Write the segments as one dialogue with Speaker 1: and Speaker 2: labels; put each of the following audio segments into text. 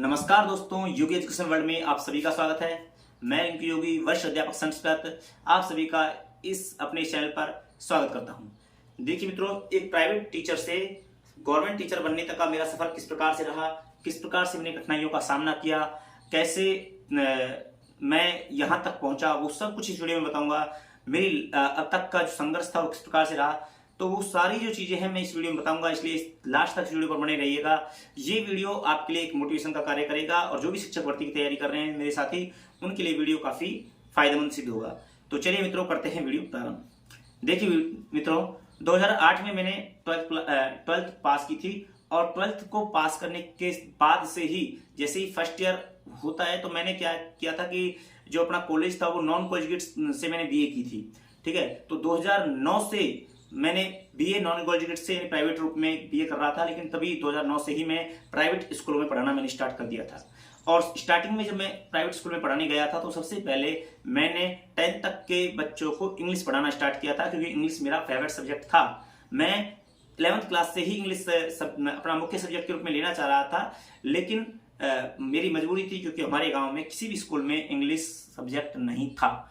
Speaker 1: नमस्कार दोस्तों, योगी education world में आप सभी का स्वागत है। मैं रिंकू योगी, वरिष्ठ अध्यापक संस्कृत, आप सभी का इस अपने चैनल पर स्वागत करता हूं। देखिए मित्रों, एक प्राइवेट टीचर से गवर्नमेंट टीचर बनने तक का मेरा सफर किस प्रकार से रहा, किस प्रकार से मैंने कठिनाइयों का सामना किया, कैसे मैं यहां तक पहुंचा, वो सब कुछ इस वीडियो में बताऊंगा। मेरी अब तक का जो संघर्ष था वो किस प्रकार से रहा, तो वो सारी जो चीजें हैं मैं इस वीडियो में बताऊंगा, इसलिए लास्ट तक इस वीडियो पर बने रहिएगा। ये वीडियो आपके लिए एक मोटिवेशन का कार्य करेगा और जो भी शिक्षक भर्ती की तैयारी कर रहे हैं मेरे साथी, उनके लिए वीडियो काफी फायदेमंद सिद्ध होगा। तो चलिए मित्रों, करते हैं वीडियो प्रारंभ। देखिए मित्रों, 2008 में मैंने ट्वेल्थ पास की थी और ट्वेल्थ को पास करने के बाद से ही जैसे ही फर्स्ट ईयर होता है तो मैंने क्या किया था कि जो अपना कॉलेज था वो नॉन कॉलेजिएट से मैंने बीए की थी। ठीक है, तो 2009 से मैंने बीए नॉन कॉलेजिएट से प्राइवेट रूप में बीए कर रहा था, लेकिन तभी 2009 से ही मैं प्राइवेट स्कूलों में पढ़ाना मैंने स्टार्ट कर दिया था। और स्टार्टिंग में जब मैं प्राइवेट स्कूल में पढ़ाने गया था तो सबसे पहले मैंने 10th तक के बच्चों को इंग्लिश पढ़ाना स्टार्ट किया था, क्योंकि इंग्लिश मेरा फेवरेट सब्जेक्ट था। मैं 11th क्लास से ही इंग्लिश अपना मुख्य सब्जेक्ट के रूप में लेना चाह रहा था, लेकिन मेरी मजबूरी थी, क्योंकि हमारे गांव में किसी भी स्कूल में इंग्लिश सब्जेक्ट नहीं था।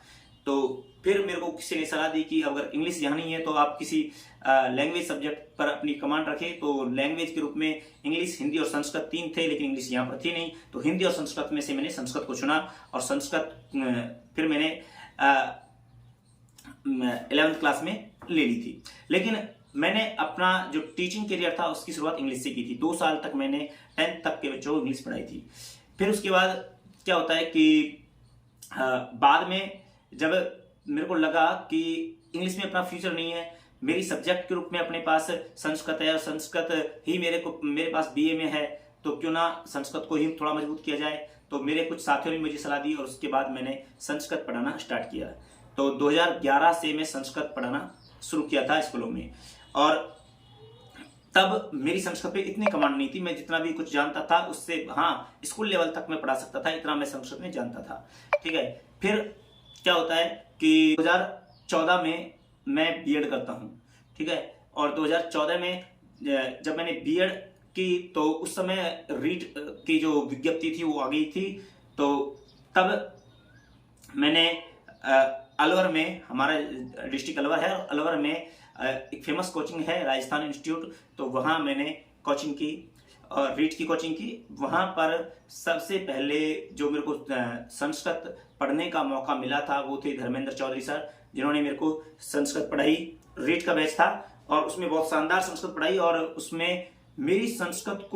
Speaker 1: तो फिर मेरे को किसी ने सलाह दी कि अगर इंग्लिश यहाँ नहीं है तो आप किसी लैंग्वेज सब्जेक्ट पर अपनी कमांड रखें। तो लैंग्वेज के रूप में इंग्लिश, हिंदी और संस्कृत 3 थे, लेकिन इंग्लिश यहाँ पर थी नहीं। तो हिंदी और संस्कृत में से मैंने संस्कृत को चुना और संस्कृत फिर मैंने 11th क्लास में ले ली थी। लेकिन मैंने अपना जो टीचिंग करियर था उसकी शुरुआत इंग्लिश से की थी। 2 साल तक मैंने 10th तक के बच्चों को इंग्लिश पढ़ाई थी। फिर उसके बाद क्या होता है कि बाद में जब मेरे को लगा कि इंग्लिश में अपना फ्यूचर नहीं है, मेरी सब्जेक्ट के रूप में अपने पास संस्कृत है और संस्कृत ही मेरे पास बीए में है, तो क्यों ना संस्कृत को ही थोड़ा मजबूत किया जाए। तो मेरे कुछ साथियों ने मुझे सलाह दी और उसके बाद मैंने संस्कृत पढ़ाना स्टार्ट किया। तो 2011 से मैं संस्कृत पढ़ाना शुरू किया था स्कूलों में। और तब मेरी संस्कृत पे इतनी कमांड नहीं थी, मैं जितना भी कुछ जानता था उससे स्कूल लेवल तक मैं पढ़ा सकता था, इतना मैं संस्कृत में जानता था। ठीक है, फिर क्या होता है कि 2014 में मैं बीएड करता हूं। ठीक है, और 2014 में जब मैंने बीएड की तो उस समय रीट की जो विज्ञप्ति थी वो आ गई थी। तो तब मैंने अलवर में, हमारा डिस्ट्रिक्ट अलवर है, अलवर में एक फेमस कोचिंग है राजस्थान इंस्टीट्यूट, तो वहां मैंने कोचिंग की और रीट की कोचिंग की। वहां पर सबसे पहले जो मेरे को संस्कृत पढ़ने का मौका मिला था वो थे धर्मेंद्र चौधरी सर, जिन्होंने मेरे को संस्कृत पढ़ाई। रीट का बैच था और उसमें बहुत शानदार संस्कृत पढ़ाई, और उसमें मेरी संस्कृत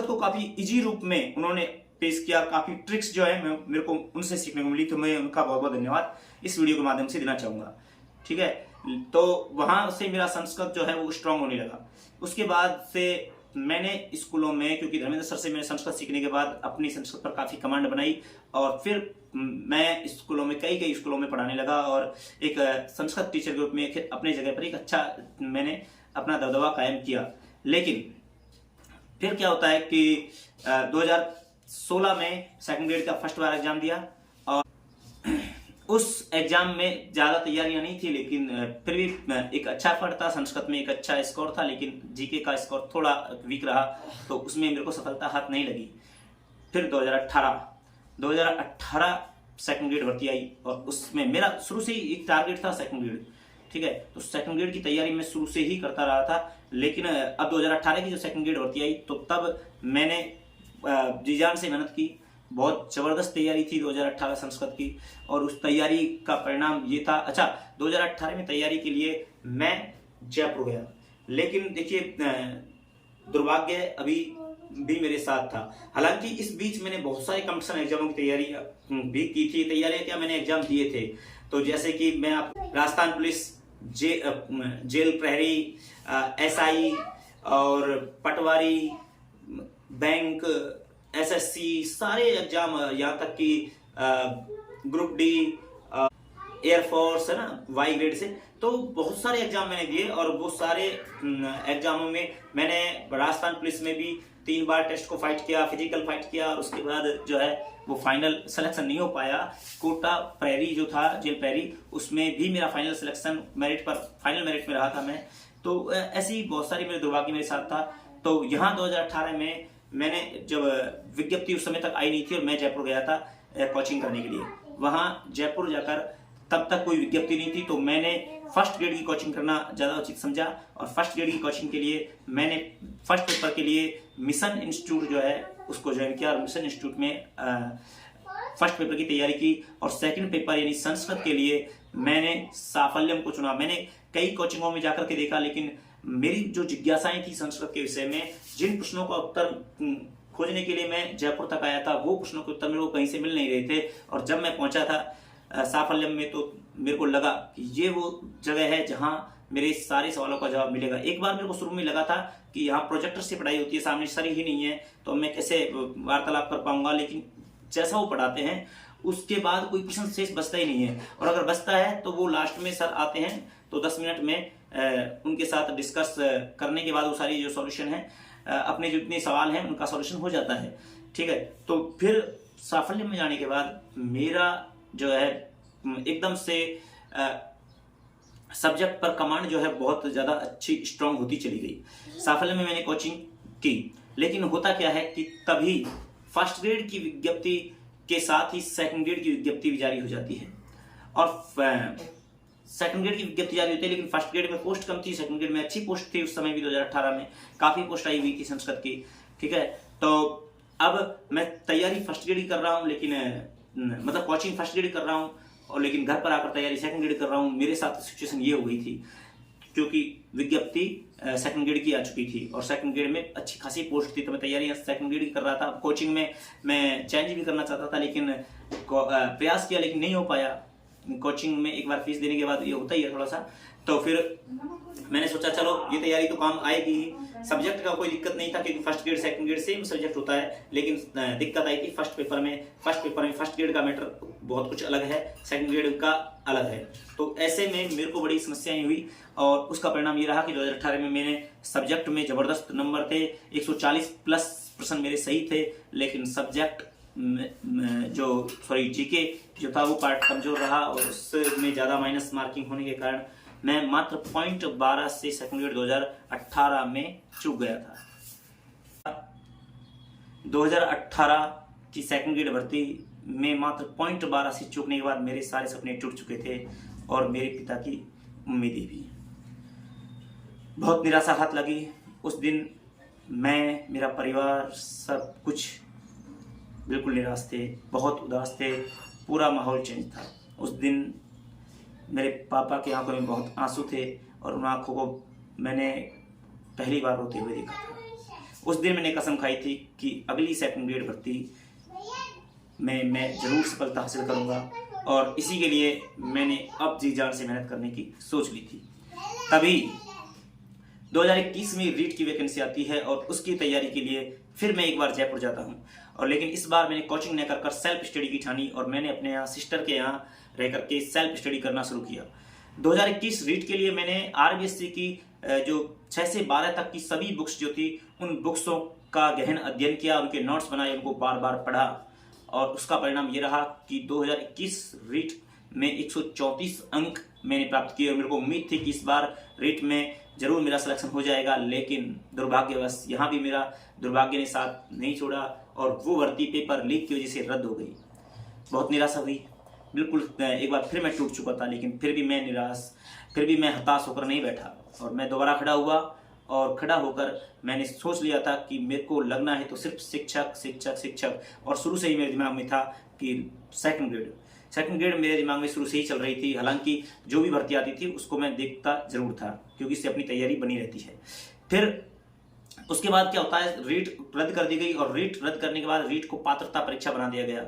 Speaker 1: को काफी इजी रूप में उन्होंने पेश किया। काफी ट्रिक्स जो है मेरे को उनसे सीखने को मिली, तो मैं उनका बहुत बहुत धन्यवाद इस वीडियो के माध्यम से देना चाहूंगा। ठीक है, तो वहां से मेरा संस्कृत जो है वो स्ट्रांग होने लगा। उसके बाद से मैंने स्कूलों में, क्योंकि धर्मेंद्र सर से मैंने संस्कृत सीखने के बाद अपनी संस्कृत पर काफी कमांड बनाई, और फिर मैं स्कूलों में कई स्कूलों में पढ़ाने लगा और एक संस्कृत टीचर के रूप में अपने जगह पर एक अच्छा मैंने अपना दबदबा कायम किया। लेकिन फिर क्या होता है कि 2016 में सेकंड ग्रेड का फर्स्ट बार एग्जाम दिया और उस एग्जाम में ज्यादा तैयारियां नहीं थी, लेकिन फिर भी एक अच्छा एफर्ट था। संस्कृत में एक अच्छा स्कोर था, लेकिन जीके का स्कोर थोड़ा वीक रहा, तो उसमें मेरे को सफलता हाथ नहीं लगी। फिर 2018 सेकंड ग्रेड भर्ती आई और उसमें मेरा शुरू से ही एक टारगेट था सेकंड ग्रेड। ठीक है, तो सेकंड ग्रेड की तैयारी मैं शुरू से ही करता रहा था, लेकिन अब 2018 की जो सेकंड ग्रेड भर्ती आई तो तब मैंने जी जान से मेहनत की। बहुत जबरदस्त तैयारी थी 2018 संस्कृत की, और उस तैयारी का परिणाम ये था। अच्छा, 2018 में तैयारी के लिए मैं जयपुर गया, लेकिन देखिए दुर्भाग्य अभी भी मेरे साथ था। हालांकि इस बीच मैंने बहुत सारे कंपटीशन एग्जामों की तैयारी भी की थी। तैयारियां क्या, मैंने एग्जाम दिए थे, तो जैसे कि मैं राजस्थान पुलिस, जेल प्रहरी, एसआई और पटवारी, बैंक, एसएससी, सारे एग्जाम, यहाँ तक कि ग्रुप डी, एयरफोर्स है ना, वाई ग्रेड से, तो बहुत सारे एग्जाम मैंने दिए। और वो सारे एग्जामों में मैंने राजस्थान पुलिस में भी 3 बार टेस्ट को फाइट किया, फिजिकल फाइट किया, और उसके बाद जो है वो फाइनल सिलेक्शन नहीं हो पाया। कोटा प्रहरी जो था, जेल प्रहरी, उसमें भी मेरा फाइनल सिलेक्शन फाइनल मेरिट में रहा था मैं। तो ऐसी बहुत सारी मेरे दुर्भाग्य मेरे साथ था। तो यहाँ 2018 में मैंने जब विज्ञप्ति उस समय तक आई नहीं थी और मैं जयपुर गया था कोचिंग करने के लिए। वहाँ जयपुर जाकर तब तक कोई विज्ञप्ति नहीं थी, तो मैंने फर्स्ट ग्रेड की कोचिंग करना ज़्यादा उचित समझा और फर्स्ट ग्रेड की कोचिंग के लिए मैंने फर्स्ट पेपर के लिए मिशन इंस्टीट्यूट जो है उसको ज्वाइन किया और मिशन इंस्टीट्यूट में फर्स्ट पेपर की तैयारी की। और सेकंड पेपर यानी संस्कृत के लिए मैंने साफल्यम को चुना। मैंने कई कोचिंगों में जाकर के देखा, लेकिन मेरी जो जिज्ञासाएं थी संस्कृत के विषय में, जिन प्रश्नों का उत्तर खोजने के लिए मैं जयपुर तक आया था, वो प्रश्नों के उत्तर मेरे को कहीं से मिल नहीं रहे थे। और जब मैं पहुंचा था साफल्यम में, तो मेरे को लगा कि ये वो जगह है जहां मेरे सारे सवालों का जवाब मिलेगा। एक बार मेरे को शुरू में लगा था कि यहाँ प्रोजेक्टर से पढ़ाई होती है, सामने सर ही नहीं है, तो मैं कैसे वार्तालाप कर पाऊंगा। लेकिन जैसा वो पढ़ाते हैं उसके बाद कोई प्रश्न शेष बचता ही नहीं है, और अगर बचता है तो वो लास्ट में सर आते हैं तो 10 मिनट में उनके साथ डिस्कस करने के बाद वो सारी जो सॉल्यूशन है, अपने जितने सवाल हैं उनका सॉल्यूशन हो जाता है। ठीक है, तो फिर साफल्य में जाने के बाद मेरा जो है एकदम से सब्जेक्ट पर कमांड जो है बहुत ज़्यादा अच्छी स्ट्रांग होती चली गई। साफल्य में मैंने कोचिंग की, लेकिन होता क्या है कि तभी फर्स्ट ग्रेड की विज्ञप्ति के साथ ही सेकंड ग्रेड की विज्ञप्ति भी जारी हो जाती है। और सेकंड ग्रेड की विज्ञप्ति जारी होती है, लेकिन फर्स्ट ग्रेड में पोस्ट कम थी, सेकंड ग्रेड में अच्छी पोस्ट थी। उस समय भी 2018 में काफ़ी पोस्ट आई हुई थी संस्कृत की। ठीक है, तो अब मैं तैयारी फर्स्ट ग्रेड की कर रहा हूँ, लेकिन मतलब कोचिंग फर्स्ट ग्रेड कर रहा हूँ और लेकिन घर पर आकर तैयारी सेकंड ग्रेड कर रहा हूँ। मेरे साथ सिचुएशन ये हो गई थी क्योंकि विज्ञप्ति सेकंड ग्रेड की आ चुकी थी और सेकंड ग्रेड में अच्छी खासी पोस्ट थी, तो मैं तैयारी सेकंड ग्रेड की कर रहा था। कोचिंग में मैं चेंज भी करना चाहता था, लेकिन प्रयास किया लेकिन नहीं हो पाया। कोचिंग में एक बार फीस देने के बाद ये होता ही है थोड़ा सा, तो फिर मैंने सोचा चलो ये तैयारी तो काम आएगी ही। सब्जेक्ट का कोई दिक्कत नहीं था क्योंकि first grade second grade same subject होता है, लेकिन दिक्कत आई थी फर्स्ट पेपर में। फर्स्ट ग्रेड का मैटर बहुत कुछ अलग है, सेकंड ग्रेड का अलग है। तो ऐसे में मेरे को बड़ी समस्याएं हुई और उसका परिणाम ये रहा कि 2018 में मैंने सब्जेक्ट में ज़बरदस्त नंबर थे, 140 प्लस % मेरे सही थे, लेकिन सब्जेक्ट जीके जो था वो पार्ट कमजोर रहा और उसमें ज़्यादा माइनस मार्किंग होने के कारण मैं मात्र 0.12 से सेकंड ग्रेड 2018 में चूक गया था। 2018 की सेकंड ग्रेड भर्ती में मात्र 0.12 से चूकने के बाद मेरे सारे सपने टूट चुके थे और मेरे पिता की उम्मीदें भी। बहुत निराशा हाथ लगी उस दिन। मैं, मेरा परिवार, सब कुछ बिल्कुल निराश थे, बहुत उदास थे, पूरा माहौल चेंज था। उस दिन मेरे पापा की आंखों में बहुत आंसू थे और उन आंखों को मैंने पहली बार रोते हुए देखा था। उस दिन मैंने कसम खाई थी कि अगली सेकंड ग्रेड भर्ती में मैं जरूर सफलता हासिल करूंगा और इसी के लिए मैंने अब जी जान से मेहनत करने की सोच ली थी। तभी 2021 में रीट की वैकेंसी आती है और उसकी तैयारी के लिए फिर मैं एक बार जयपुर जाता हूं, और लेकिन इस बार मैंने कोचिंग न कर सेल्फ स्टडी की ठानी और मैंने अपने यहाँ सिस्टर के यहाँ रह करके सेल्फ स्टडी करना शुरू किया। 2021 रीट के लिए मैंने आरबीएससी की जो 6 से 12 तक की सभी बुक्स जो थी उन बुक्सों का गहन अध्ययन किया, उनके नोट्स बनाए, उनको बार बार पढ़ा और उसका परिणाम ये रहा कि 2021 रीट में 134 अंक मैंने प्राप्त किए और मेरे को उम्मीद थी कि इस बार रीट में जरूर मेरा सिलेक्शन हो जाएगा, लेकिन दुर्भाग्यवश यहाँ भी मेरा दुर्भाग्य ने साथ नहीं छोड़ा और वो भर्ती पेपर लीक की वजह से रद्द हो गई। बहुत निराशा हुई, बिल्कुल एक बार फिर मैं टूट चुका था, लेकिन फिर भी मैं हताश होकर नहीं बैठा और मैं दोबारा खड़ा हुआ और खड़ा होकर मैंने सोच लिया था कि मेरे को लगना है तो सिर्फ शिक्षक शिक्षक शिक्षक। और शुरू से ही मेरे दिमाग में था कि सेकंड ग्रेड मेरे दिमाग में शुरू से ही चल रही थी। हालांकि जो भी भर्ती आती थी उसको मैं देखता जरूर था क्योंकि इससे अपनी तैयारी बनी रहती है। फिर उसके बाद क्या होता है, रीट रद्द कर दी गई और रीट रद्द करने के बाद रीट को पात्रता परीक्षा बना दिया गया।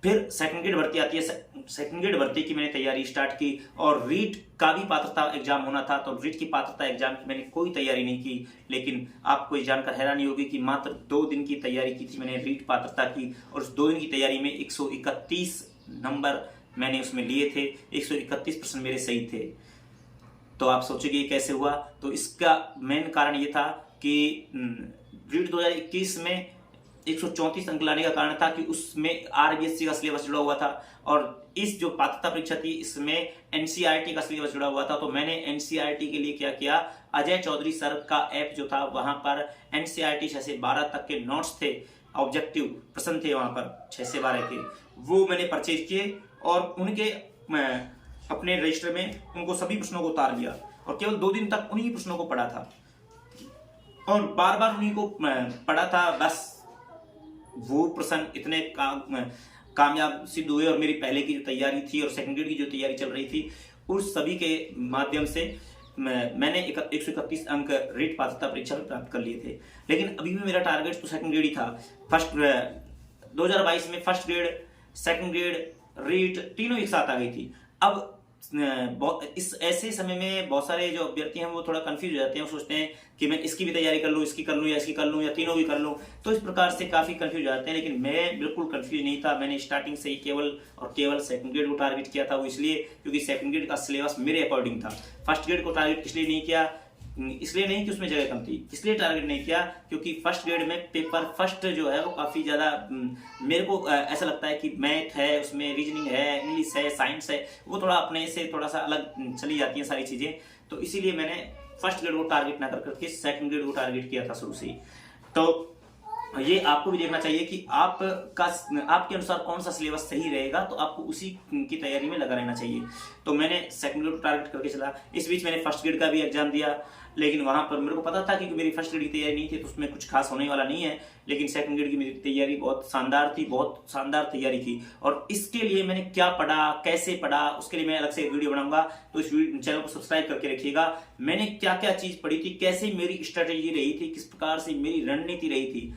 Speaker 1: फिर सेकंड ग्रेड भर्ती आती है, सेकंड ग्रेड भर्ती की मैंने तैयारी स्टार्ट की और रीट का भी पात्रता एग्जाम होना था, तो रीट की पात्रता एग्जाम की मैंने कोई तैयारी नहीं की। लेकिन आपको जानकर हैरानी होगी कि मात्र 2 दिन की तैयारी की थी मैंने रीट पात्रता की और उस 2 दिन की तैयारी में 131 नंबर मैंने उसमें लिए थे, 131% मेरे सही थे। तो आप सोचेंगे ये कैसे हुआ, तो इसका मेन कारण ये था कि रीट 2021 में 134 अंक लाने का कारण था कि उसमें आरबीएससी का सिलेबस जुड़ा हुआ था और इस जो पात्रता परीक्षा थी इसमें एनसीईआरटी का सिलेबस जुड़ा हुआ था। तो मैंने एनसीईआरटी के लिए क्या किया, अजय चौधरी सर का ऐप जो था वहां पर एनसीईआरटी 6 से 12 तक के नोट्स थे, ऑब्जेक्टिव प्रश्न थे वहां पर 6 से 12 के, वो मैंने परचेज किए और उनके अपने रजिस्टर में उनको सभी प्रश्नों को उतार लिया और केवल 2 दिन तक उन्हीं प्रश्नों को पढ़ा था और बार बार उन्हीं को पढ़ा था। बस वो प्रश्न इतने कामयाब सिद्ध हुए और मेरी पहले की जो तैयारी थी और सेकंड ग्रेड की जो तैयारी चल रही थी उस सभी के माध्यम से मैंने 131 अंक रीट पात्रता परीक्षा में प्राप्त कर लिए थे। लेकिन अभी भी मेरा टारगेट तो सेकंड ग्रेड ही था। 2022 में first grade, second grade, REET तीनों एक साथ आ गई थी। अब इस ऐसे समय में बहुत सारे जो अभ्यर्थी हैं वो थोड़ा कंफ्यूज हो जाते हैं, वो सोचते हैं कि मैं इसकी भी तैयारी कर लूँ, इसकी कर लूँ या इसकी कर लूँ या तीनों भी कर लूँ, तो इस प्रकार से काफी कंफ्यूज हो जाते हैं। लेकिन मैं बिल्कुल कंफ्यूज नहीं था। मैंने स्टार्टिंग से ही केवल और केवल सेकंड ग्रेड को टारगेट किया था। वो इसलिए क्योंकि सेकंड ग्रेड का सिलेबस मेरे अकॉर्डिंग था। फर्स्ट ग्रेड को टारगेट इसलिए नहीं किया, इसलिए नहीं कि उसमें जगह कम थी, इसलिए टारगेट नहीं किया क्योंकि फर्स्ट ग्रेड में पेपर फर्स्ट जो है वो काफी ज्यादा मेरे को ऐसा लगता है कि मैथ है, उसमें रीजनिंग है, इंग्लिश है, साइंस है, वो थोड़ा अपने से थोड़ा सा अलग चली जाती है सारी चीजें। तो इसीलिए मैंने फर्स्ट ग्रेड को टारगेट ना करके सेकंड ग्रेड को टारगेट किया था शुरू से ही। तो ये आपको भी देखना चाहिए कि आपके अनुसार कौन सा सिलेबस सही रहेगा, तो आपको उसी की तैयारी में लगा रहना चाहिए। तो मैंने सेकंड ग्रेड को टारगेट करके चला। इस बीच मैंने फर्स्ट ग्रेड का भी एग्जाम दिया, लेकिन वहां पर मेरे को पता था कि मेरी फर्स्ट ग्रेड की तैयारी नहीं थी तो उसमें कुछ खास होने वाला नहीं है। लेकिन सेकंड ग्रेड की मेरी तैयारी बहुत शानदार थी, बहुत शानदार तैयारी थी। और इसके लिए मैंने क्या पढ़ा, कैसे पढ़ा, उसके लिए मैं अलग से एक वीडियो बनाऊंगा, तो इस चैनल को सब्सक्राइब करके रखिएगा। मैंने क्या क्या चीज पढ़ी थी, कैसे मेरी स्ट्रेटेजी रही थी, किस प्रकार से मेरी रणनीति रही थी,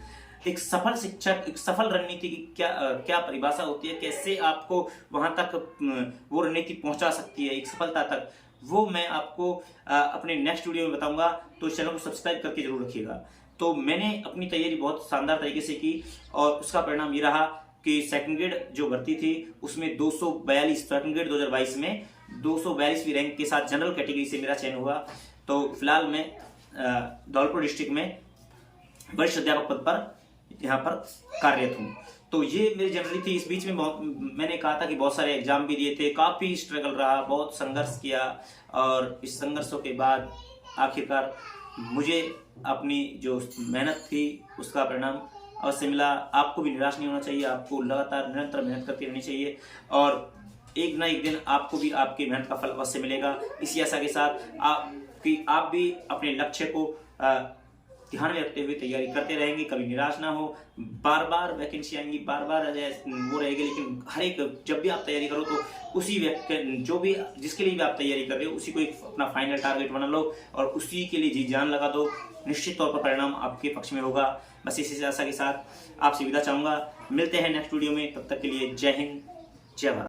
Speaker 1: एक सफल शिक्षक, एक सफल रणनीति की क्या परिभाषा होती है, कैसे आपको वहां तक वो रणनीति पहुंचा सकती है एक सफलता तक, वो मैं आपको अपने नेक्स्ट वीडियो में बताऊंगा। तो चैनल को सब्सक्राइब करके जरूर रखिएगा। तो मैंने अपनी तैयारी बहुत शानदार तरीके से की और उसका परिणाम ये रहा कि सेकंड ग्रेड जो भर्ती थी उसमें 242, सेकंड ग्रेड 2022 में 242वीं रैंक के साथ जनरल कैटेगरी से मेरा चयन हुआ। तो फिलहाल मैं धौलपुर डिस्ट्रिक्ट में वरिष्ठ अध्यापक पद पर यहाँ पर कार्यरत हूँ। तो ये मेरी जर्नी थी। इस बीच में मैंने कहा था कि बहुत सारे एग्जाम भी दिए थे, काफी स्ट्रगल रहा, बहुत संघर्ष किया और इस संघर्षों के बाद आखिरकार मुझे अपनी जो मेहनत थी उसका परिणाम अवश्य मिला। आपको भी निराश नहीं होना चाहिए, आपको लगातार निरंतर मेहनत करती रहनी चाहिए और एक ना एक दिन आपको भी आपकी मेहनत का फल अवश्य मिलेगा। इसी आशा के साथ आप भी अपने लक्ष्य को ध्यान में रखते हुए तैयारी करते रहेंगे, कभी निराश ना हो। बार बार वैकेंसी आएंगी, बार बार वो रहेगी, लेकिन हर एक जब भी आप तैयारी करो तो उसी जो भी जिसके लिए भी आप तैयारी कर रहे हो उसी को एक अपना फाइनल टारगेट बना लो और उसी के लिए जी जान लगा दो। निश्चित तौर पर परिणाम आपके पक्ष में होगा। बस इसी आशा के साथ आपसे विदा चाहूंगा। मिलते हैं नेक्स्ट वीडियो में, तब तक के लिए जय हिंद, जय भारत।